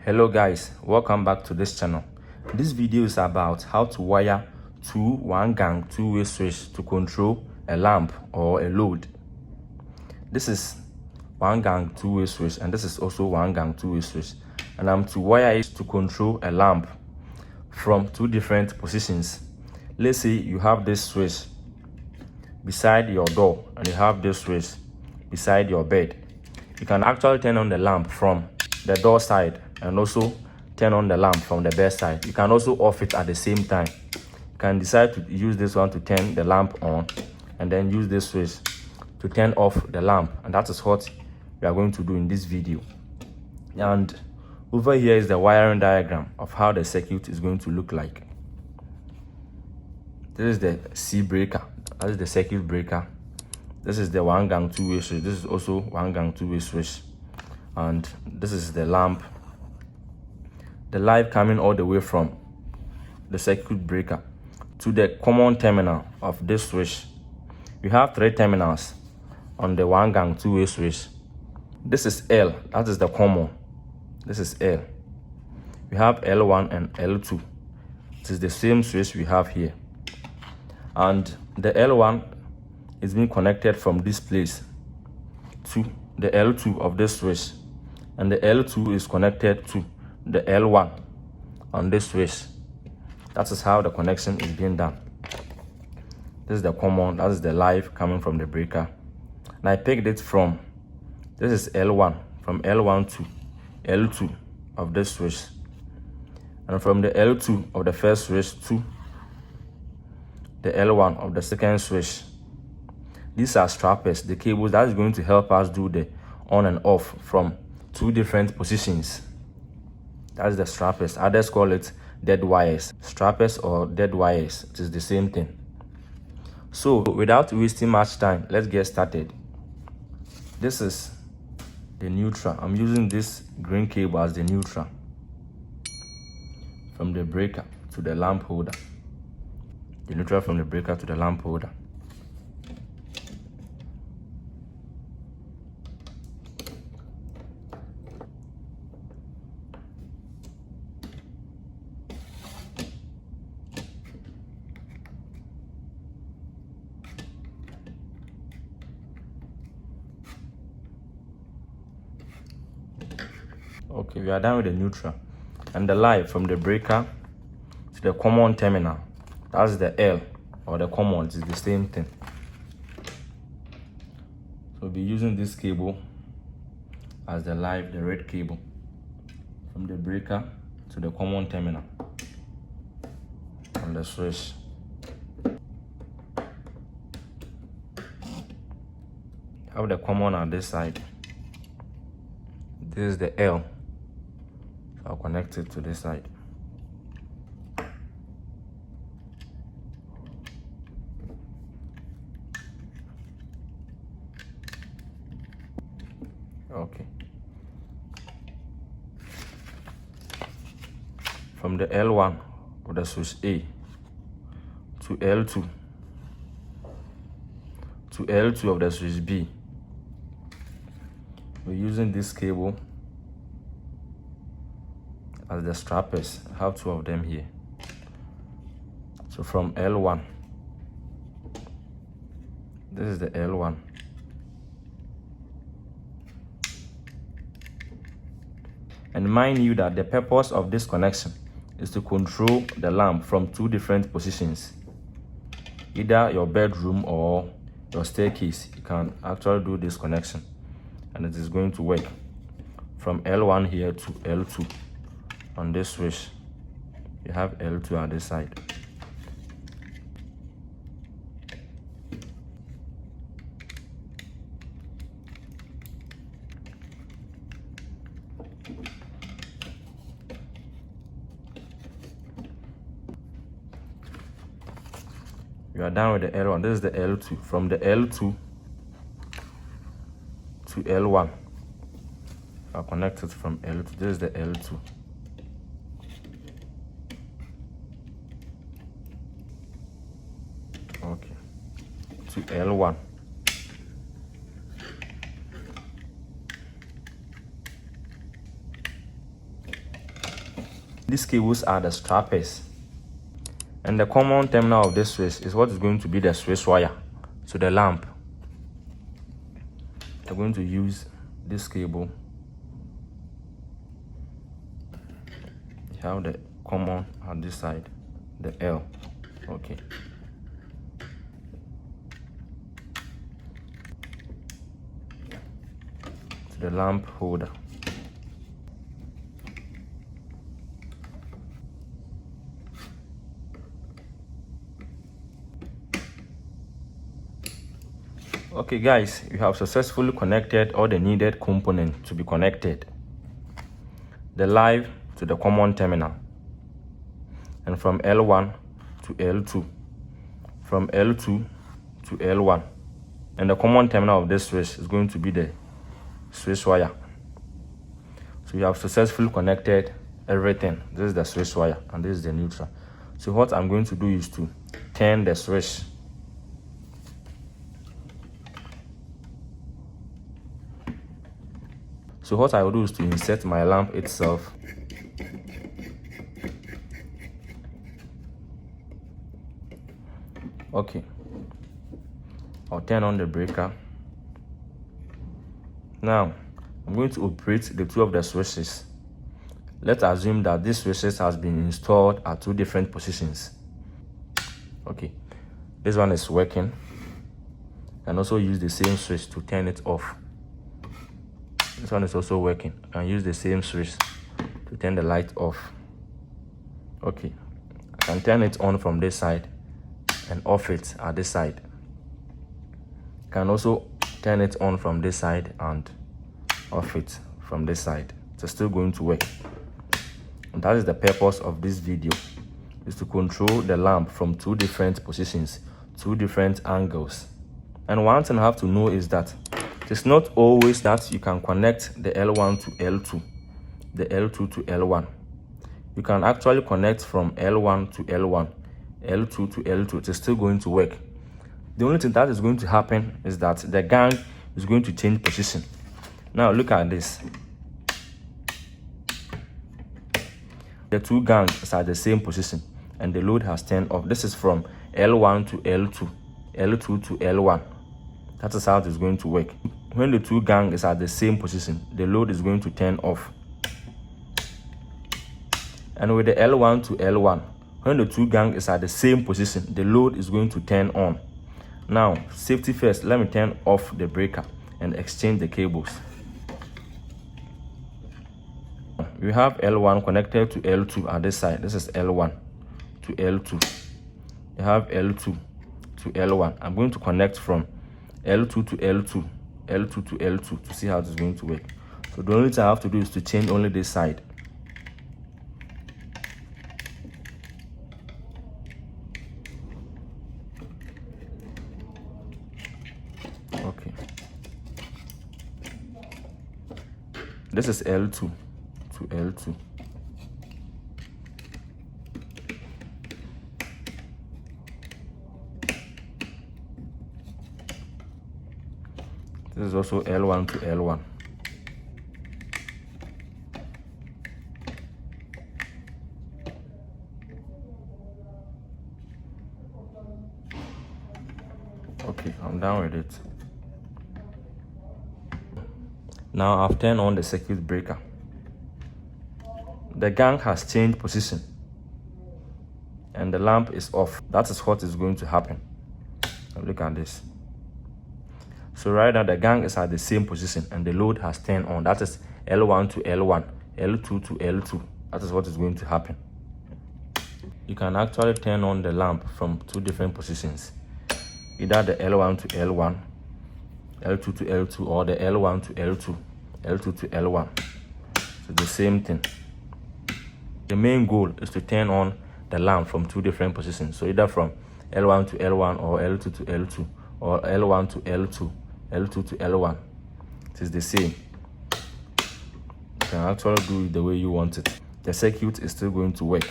Hello guys, welcome back to this channel. This video is about how to wire two one-gang two-way switch to control a lamp or a load. This is one-gang two-way switch and this is also one-gang two-way switch, and I'm to wire it to control a lamp from two different positions. Let's say you have this switch beside your door and you have this switch beside your bed. You can actually turn on the lamp from the door side and also turn on the lamp from the bed side. You can also off it at the same time. You can decide to use this one to turn the lamp on and then use this switch to turn off the lamp, and that is what we are going to do in this video. And over here is the wiring diagram of how the circuit is going to look like. This is the C breaker, that is the circuit breaker. This is the one-gang two-way switch. This is also one-gang two-way switch. And this is the lamp. The light coming all the way from the circuit breaker to the common terminal of this switch. We have three terminals on the one-gang two-way switch. This is L, that is the common. This is L. We have L1 and L2. It is the same switch we have here. And the L1 is being connected from this place to the L2 of this switch, and the L2 is connected to the L1 on this switch. That is how the connection is being done. This is the common, that is the live coming from the breaker. And I picked it from, this is L1, from L1 to L2 of this switch, and from the L2 of the first switch to the L1 of the second switch. These are strappers, the cables that is going to help us do the on and off from two different positions. That is the strappers. Others call it dead wires. Strappers or dead wires, it is the same thing. So without wasting much time, let's get started. This is the neutral. I'm using this green cable as the neutral from the breaker to the lamp holder. The neutral from the breaker to the lamp holder. Okay, we are done with the neutral. And the live from the breaker to the common terminal. That's the L or the common, it is the same thing. So we'll be using this cable as the live, the red cable, from the breaker to the common terminal on the switch. Have the common on this side. This is the L. I'll connect it to this side. Okay. From the L1 of the switch A to L2 to L2 of the switch B, we're using this cable as the strappers. I have two of them here. So from L1, this is the L1. And mind you that the purpose of this connection is to control the lamp from two different positions. Either your bedroom or your staircase, you can actually do this connection and it is going to work from L1 here to L2 on this switch. You have L2 on this side. You are done with the L1. This is the L2. From the L2 to L1, I'll connect it from L2. This is the L2. Okay. To L1. These cables are the strappers. And the common terminal of this switch is what is going to be the switch wire to the lamp. We're going to use this cable. You have the common on this side, the L. Okay. To the lamp holder. Okay guys, you have successfully connected all the needed components to be connected. The live to the common terminal, and from L1 to L2, from L2 to L1, and the common terminal of this switch is going to be the switch wire. So you have successfully connected everything. This is the switch wire and this is the neutral. So what I'm going to do is to turn the switch. So what I will do is to insert my lamp itself. Okay, I'll turn on the breaker. Now, I'm going to operate the two of the switches. Let's assume that these switches has been installed at two different positions. Okay, this one is working. I can also use the same switch to turn it off. This one is also working. I can use the same switch to turn the light off. Okay, I can turn it on from this side and off it at this side. I can also turn it on from this side and off it from this side. It's still going to work. And that is the purpose of this video, is to control the lamp from two different positions, two different angles. And one thing I have to know is that it's not always that you can connect the L1 to L2, the L2 to L1. You can actually connect from L1 to L1, L2 to L2. It's still going to work. The only thing that is going to happen is that the gang is going to change position. Now look at this. The two gangs are at the same position and the load has turned off. This is from L1 to L2, L2 to L1. That is how it is going to work. When the two gang is at the same position, the load is going to turn off. And with the L1 to L1, when the two gang is at the same position, the load is going to turn on. Now, safety first, let me turn off the breaker and exchange the cables. We have L1 connected to L2 at this side. This is L1 to L2. You have L2 to L1. I'm going to connect from L2 to L2, L2 to L2 to see how this is going to work. So the only thing I have to do is to change only this side. Okay. This is L2 to L2. This is also L1 to L1. Okay, I'm done with it. Now I've turned on the circuit breaker. The gang has changed position and the lamp is off. That is what is going to happen. Now look at this. So right now the gang is at the same position and the load has turned on. That is L1 to L1, L2 to L2. That is what is going to happen. You can actually turn on the lamp from two different positions. Either the L1 to L1, L2 to L2, or the L1 to L2, L2 to L1. So the same thing. The main goal is to turn on the lamp from two different positions. So either from L1 to L1 or L2 to L2 or L1 to L2, L2 to L1. It is the same. You can actually do it the way you want it. The circuit is still going to work.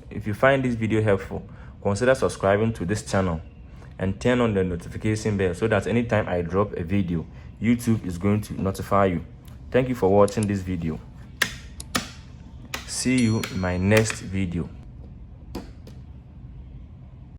If you find this video helpful, consider subscribing to this channel and turn on the notification bell so that anytime I drop a video, YouTube is going to notify you. Thank you for watching this video. see you in my next video.